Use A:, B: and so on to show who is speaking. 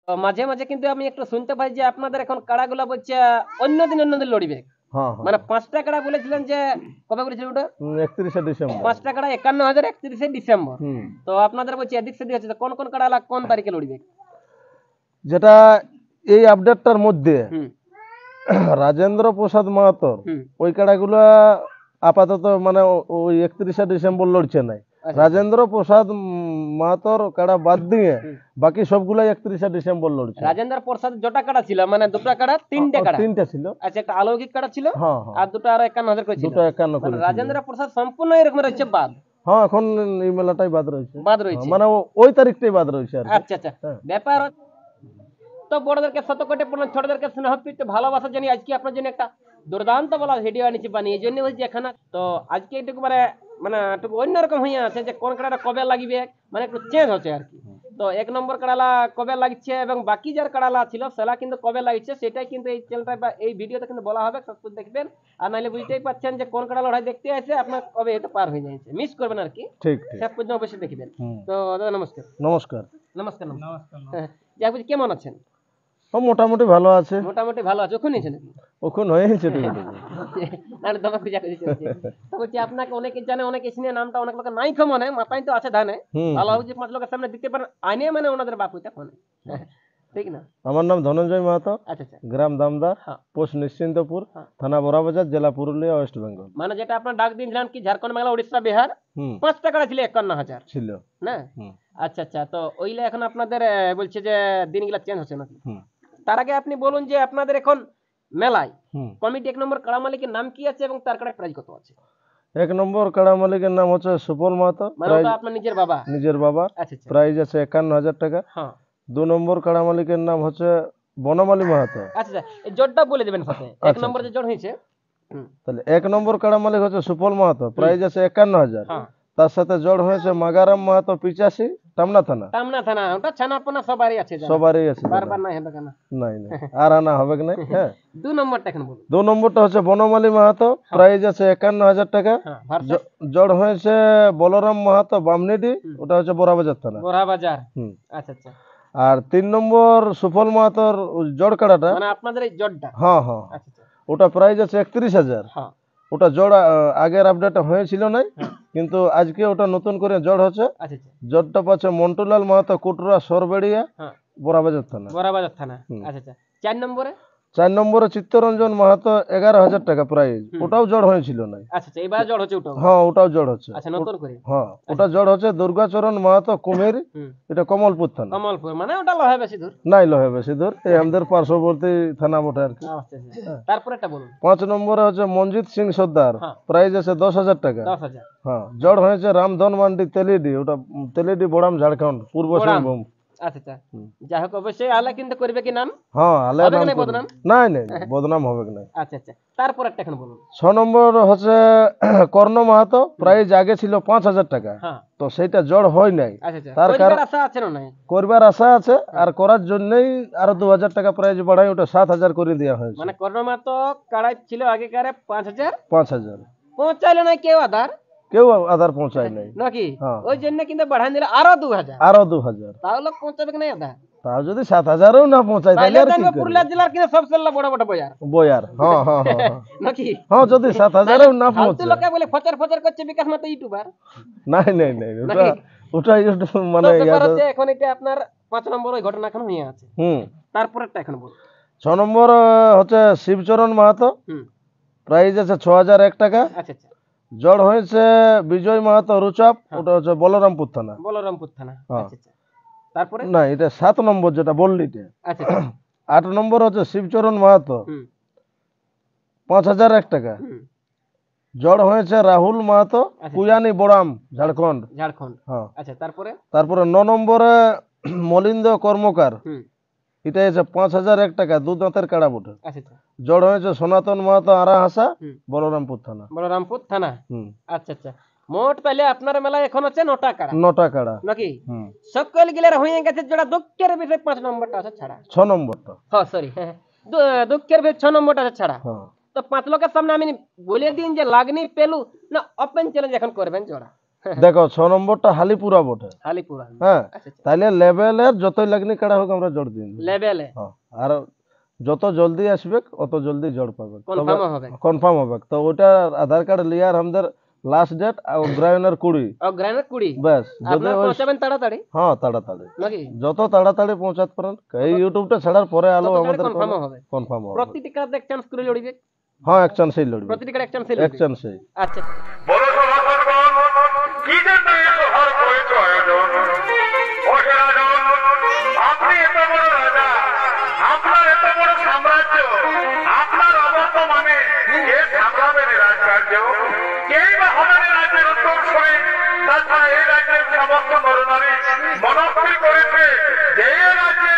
A: তো মাঝে মাঝে কিন্তু আমি একটু শুনতে পাই যে আপনাদের এখন কাড়াগুলা বলছে অন্য দিন লড়িবে।
B: হ্যাঁ হ্যাঁ
A: মানে 5টা কাড়া বলেছিলেন যে কবে বলেছিলেন ওটা?
B: 31শে ডিসেম্বর
A: 5টা কাড়া 51,000 31শে ডিসেম্বর।
B: হুম
A: তো আপনাদের বলছে এদিক সেদিক হচ্ছে, তো কোন কোন কাড়া কোন তারিখে লড়িবে?
B: যেটা এই আপডেটটার মধ্যে
A: হুম
B: রাজেন্দ্র প্রসাদ মাহাতোর
A: হুম
B: ওই কাড়াগুলা আপাতত মানে ওই 31শে ডিসেম্বর লড়ছে নাই।
A: আচ্ছা
B: রাজেন্দ্র প্রসাদ মাহাতোর কাড়া বাদ দিয়ে
A: হুম।
B: বাকি সবগুলাই 31শে ডিসেম্বর লড়ছে।
A: রাজেন্দ্র প্রসাদ জটা কাড়া ছিল, মানে দুটো কাড়া 3টে কাড়া?
B: তিনটা ছিল।
A: আচ্ছা, একটা অলৌকিক কাড়া ছিল
B: হ্যাঁ হ্যাঁ
A: আর দুটো আর 51,000 করে ছিল।
B: দুটো 51
A: মানে
B: করেছিল।
A: রাজেন্দ্র প্রসাদ সম্পূর্ণ এরকম রয়েছে বাদ।
B: হ্যাঁ এখন এই মেলাটাই বাদ রয়েছে।
A: বাদ রয়েছে।
B: মানে ওই তারিখটাই বাদ রয়েছে আর কি।
A: আচ্ছা আচ্ছা,
B: হ্যাঁ।
A: ব্যাপার তো বড়দেরকে শতকোটি প্রণাম, ছোটদেরকে স্নেহপ্রীত ভালোবাসা জানি আজকে আপনার জন্য একটা দুর্দান্ত বলা ভিডিও আনিছি বানিয়ে, এই জন্য হচ্ছে এখানে। তো আজকে একটু মানে একটু অন্যরকম হয়ে আছে যে কোন কাড়াটা কবে লাগিবে, মানে একটু চেঞ্জ হচ্ছে আর কি। তো 1 নম্বর কাড়ালা কবে লাগছে এবং বাকি যার কাড়ালা ছিল সেটা কিন্তু কবে লাগছে সেটাই কিন্তু এই চ্যানেলটা বা এই ভিডিওতে কিন্তু বলা হবে, সব কিছু দেখবেন। আর নাহলে বুঝতেই পারছেন যে কোন কাড়া লড়াই দেখতে আছে আপনার কবে এটা পার হয়ে যাচ্ছে, মিস করবেন আর কি।
B: ঠিক ঠিক।
A: শেষ পর্যন্ত অবশ্যই দেখবেন।
B: হুম।
A: তো দাদা নমস্কার।
B: নমস্কার।
A: নমস্কার নমস্কার। হ্যাঁ, যাই বলছি, কেমন আছেন?
B: ও মোটামুটি ভালো আছে।
A: মোটামুটি ভালো আছে। ওখানে নিয়েছে নাকি?
B: ওখান হয়েছে টুকু
A: নাহলে তোমার খুঁজা খুঁজি চলছে। তো বলছি আপনাকে অনেকে জানে, অনেকে চিনে নামটা, অনেক লোকের নাই মনে মাথায় তো আছে ধানে।
B: হুম
A: ভালো হবে যে 5 লোকের সামনে দিতে পারেন আইনে, মানে ওনাদের বাপুটা ফোনে। ঠিক না?
B: আমার নাম ধনঞ্জয় মাহাতো,
A: আচ্ছা আচ্ছা।
B: গ্রাম দামদা,
A: হ্যাঁ
B: পোস্ট নিশ্চিন্তপুর,
A: হ্যাঁ।
B: থানা বড়াবাজার, জেলা পুরুলিয়া, ওয়েস্ট বেঙ্গল।
A: মানে যেটা আপনার ডাক দিয়েছিলেন কি ঝাড়খণ্ড, বাংলা, উড়িষ্যা, বিহার,
B: হুম
A: 5 টাকা ছিল 51,000
B: ছিল।
A: না?
B: হুম
A: আচ্ছা আচ্ছা। তো ওইলা এখন আপনাদের বলছে যে দিনগুলা চেঞ্জ হচ্ছে নাকি?
B: হুম
A: তার আগে আপনি বলুন যে আপনাদের এখন মেলায়
B: হুম
A: কমিটি 1 নম্বর কাড়া মালিকের নাম কি আছে এবং তার কাড়া প্রাইস কত আছে?
B: 1 নম্বর কাড়া মালিকের নাম হচ্ছে সুপল মাহাতো,
A: মানে
B: প্রাইজ
A: ওটা আপনার নিজের বাবা?
B: নিজের বাবা,
A: আচ্ছা আচ্ছা।
B: প্রাইজ আছে 51,000 টাকা।
A: হ্যাঁ
B: 2 নম্বর কাড়া মালিকের নাম হচ্ছে বনমালী মাহাতো।
A: আচ্ছা আচ্ছা, এই জোরটা বলে দেবেন সাথে। 1
B: আচ্ছা
A: নম্বর
B: আচ্ছা।
A: যে জোর হয়েছে। হুম।
B: তাহলে 1 নম্বর কাড়া মালিক হচ্ছে সুপল মাহাতো, প্রাইজ আছে 51,000।
A: হ্যাঁ,
B: তার সাথে জড় হয়েছে মাগারাম মাহাতো 85, টামনা থানা।
A: টামনা থানা, ওটা ছানাপনা সবারই আছে জানা।
B: সবারই আছে জানা।
A: বারবার নাই হবে কেন?
B: নাই নাই আর আনা হবে কি না। হ্যাঁ
A: 2 নম্বরটা এখন বলুন।
B: 2 নম্বরটা হচ্ছে বনমালী মাহাতো, প্রাইজ আছে 51,000 টাকা।
A: হ্যাঁ, ভার্সেস
B: জড় হয়েছে বলরাম মাহাতো বামনিডি, ওটা হচ্ছে বড়াবাজার থানা।
A: বোরা বাজার।
B: হুম।
A: আচ্ছা আচ্ছা।
B: আর 3 নম্বর সুফল মাহাতোর জড় কাড়াটা,
A: মানে আপনাদের এই জোরটা?
B: হ্যাঁ হ্যাঁ
A: আচ্ছা আচ্ছা।
B: ওটা প্রাইজ আছে 31,000।
A: হ্যাঁ
B: ওটা জড় আগের আপডেট হয়েছিল নাই, কিন্তু আজকে ওটা নতুন করে জড় হচ্ছে।
A: আচ্ছা আচ্ছা।
B: জড়টা পাচ্ছে মন্টুলাল মাহাতো, কুটরা সরবেড়িয়া,
A: হ্যাঁ,
B: বড়াবাজার থানা।
A: বোরা বাজার থানা।
B: হুম।
A: আচ্ছা আচ্ছা। 4 নম্বরে?
B: 4 নম্বরে চিত্তরঞ্জন মাহাতো 11,000 টাকা প্রাইজ, ওটাও জড় হয়েছিল নাই।
A: আচ্ছা আচ্ছা, এবার জোর হচ্ছে ওটাও?
B: হ্যাঁ ওটাও জড় হচ্ছে।
A: আচ্ছা, নতুন করে?
B: হ্যাঁ ওটা জড় হচ্ছে দুর্গাচরণ মাহাতো কুমের,
A: হুম।
B: এটা কমলপুর থানা।
A: কমলপুর, মানে ওটা লহে বেশি দূর?
B: নাই লহে বেশি দূর, এই আমাদের পার্শ্ববর্তী থানা বটে আর কি।
A: আচ্ছা আচ্ছা। তারপরেটা বলুন।
B: 5 নম্বরে হচ্ছে মনজিৎ সিং সর্দার,
A: হ্যাঁ।
B: প্রাইজ আছে 10,000 টাকা।
A: 10,000।
B: হ্যাঁ জড় হয়েছে রামধন মান্ডি তেলিডি, ওটা তেলিডি বড়াম ঝাড়খণ্ড, পূর্ব
A: বড়াম।
B: সিংভূম।
A: আচ্ছা আচ্ছা। যাই হোক, অবশ্যই আলা কিন্তু করবে কি নাম?
B: হ্যাঁ আলে
A: হবে কি
B: নাম
A: নাই
B: করবে।
A: বদনাম?
B: নাই নাই নাই, বদনাম হবে কি নাই।
A: আচ্ছা আচ্ছা, তারপরেরটা এখন বলুন।
B: 6 নম্বর হচ্ছে কর্ণ মাহাতো, প্রাইজ আগে ছিল 5,000 টাকা,
A: হ্যাঁ
B: তো সেটা জড় হয় নাই।
A: আচ্ছা আচ্ছা,
B: তার
A: কইবার আশা আছে না নাই?
B: করবার আশা আছে, আর করার জন্যই আরো 2,000 টাকা প্রাইজ বাড়াই ওটা 7,000 করে দেওয়া হয়েছে।
A: মানে করোনা তো কাড়াই ছিল আগেকারে 5,000,
B: 5,000
A: পৌঁছাইলো নাই কেউ আধার
B: কেউ আধার পৌঁছায় নাই।
A: নাকি?
B: হ্যাঁ।
A: ওই জন্য কিন্তু বাড়াই দিলে আরো 2,000।
B: আরো 2,000,
A: তাও লোক পৌঁছাবে কি নাই আধার?
B: তাও যদি 7,000ও না পৌঁছায় তাহলে
A: তাইলে
B: আর কি
A: জানবে
B: করবে?
A: পুরুলিয়া জেলার কিন্তু সবচেয়ে বড় বড় বাজার
B: বয়ার। হ্যাঁ হ্যাঁ হ্যাঁ হ্যাঁ।
A: নাকি?
B: হ্যাঁ যদি 7,000ও না
A: ফালতু
B: পৌঁছায়।
A: লোকে বলে ফচার ফচার করছে বিকাশ মাত্র ইউটিউবার
B: নাই নাই নাই, ওটা
A: নাকি?
B: ওটাই মানে
A: তো ব্যাপার হচ্ছে এখন এটা আপনার 5 নম্বর ওই ঘটনা এখন হয়ে আছে।
B: হুম।
A: তারপরেরটা এখন বলুন।
B: 6 নম্বর হচ্ছে শিবচরণ মাহাতো,
A: হুম।
B: প্রাইজ আছে 6,001 টাকা।
A: আচ্ছা আচ্ছা।
B: জড় হয়েছে বিজয় মাহাতো রুচাপ, ওটা হচ্ছে বলরামপুর থানা।
A: বলরামপুর থানা।
B: হ্যাঁ।
A: আচ্ছা আচ্ছা। তারপরে?
B: না এটা 7 নম্বর যেটা বললি।
A: আচ্ছা আচ্ছা।
B: 8 নম্বর হচ্ছে শিবচরণ মাহাতো,
A: হুম
B: 5,001 টাকা।
A: হুম।
B: জড় হয়েছে রাহুল মাহাতো,
A: আচ্ছা।
B: কুয়ানি বড়াম, ঝাড়খণ্ড।
A: ঝাড়খণ্ড।
B: হ্যাঁ।
A: আচ্ছা, তারপরে?
B: তারপরে 9 নম্বরে মলিন্দ কর্মকার,
A: হুম।
B: এটা হচ্ছে 5,001 টাকা, 2 দাঁতের কাড়া বটে।
A: আচ্ছা আচ্ছা।
B: জড় হয়েছে সনাতন মাহাতো আরা হাসা,
A: হুম।
B: বলরামপুর থানা।
A: বলরামপুর থানা।
B: হুম।
A: আচ্ছা আচ্ছা। মোট তাহলে আপনার মেলায় এখন আছে 9টা কাড়া
B: 9টা কাড়া।
A: নাকি?
B: হুম।
A: সকল গিলার হয়ে গেছে যেটা দুঃখের বিষয় 5 নম্বরটা আছে ছাড়া।
B: 6 নম্বরটা।
A: হ্যাঁ সরি, দুঃখের বিষয় 6 নম্বরটা আছে ছাড়া।
B: হ্যাঁ
A: তো 5 লোকের সামনে আমি বলে দিন যে লাগনি পেলু না ওপেন চ্যালেঞ্জ এখন করবেন জোড়া।
B: দেখো 6 নম্বরটা হালিপুরা বটে,
A: হালিপুরা।
B: হ্যাঁ,
A: আচ্ছা আচ্ছা,
B: তাহলে লেভেলের যতই লাগনি কাড়া হোক আমরা জোর দিন।
A: লেভেলে
B: হ্যাঁ, আর যত জলদি আসবে অত জলদি জোর পাবে,
A: কনফার্ম হবে।
B: কনফার্ম হবে। তো ওটা আধার কার্ড লিয়ার আমাদের লাস্ট ডেট অগ্রায়ণের 20।
A: অগ্রায়ণের 20।
B: ব্যাস, যদি
A: আপনারা
B: ওই
A: পৌঁছাবেন তাড়াতাড়ি
B: হ্যাঁ তাড়াতাড়ি,
A: নাকি?
B: যত তাড়াতাড়ি পৌঁছাতে পারেন। এই ইউটিউবটা ছাড়ার পরে আলো আমাদের
A: কনফার্ম হবে।
B: কনফার্ম হবে।
A: প্রতিটি কার্ড এক চান্স করে লড়িবে।
B: হ্যাঁ, এক চান্সেই লড়বে,
A: প্রতিটি কার্ড এক চান্সে
B: এক
A: লড়বে।
B: চান্সেই।
A: আচ্ছা,
C: বড় সভাসদগণ, কি জন্য এই সভার করেছ আয়োজন? ও হে রাজন, আপনি এত বড় রাজা, আপনার এত বড় সাম্রাজ্য, আপনার অবর্তমানে কে সামলাবেন এই রাজকার্য? কেই বা হবেন এই রাজ্যের উত্তরসূরি? তাছাড়া এই রাজ্যের সমস্ত নরনারী মনস্থির করেছে যে এই রাজ্যে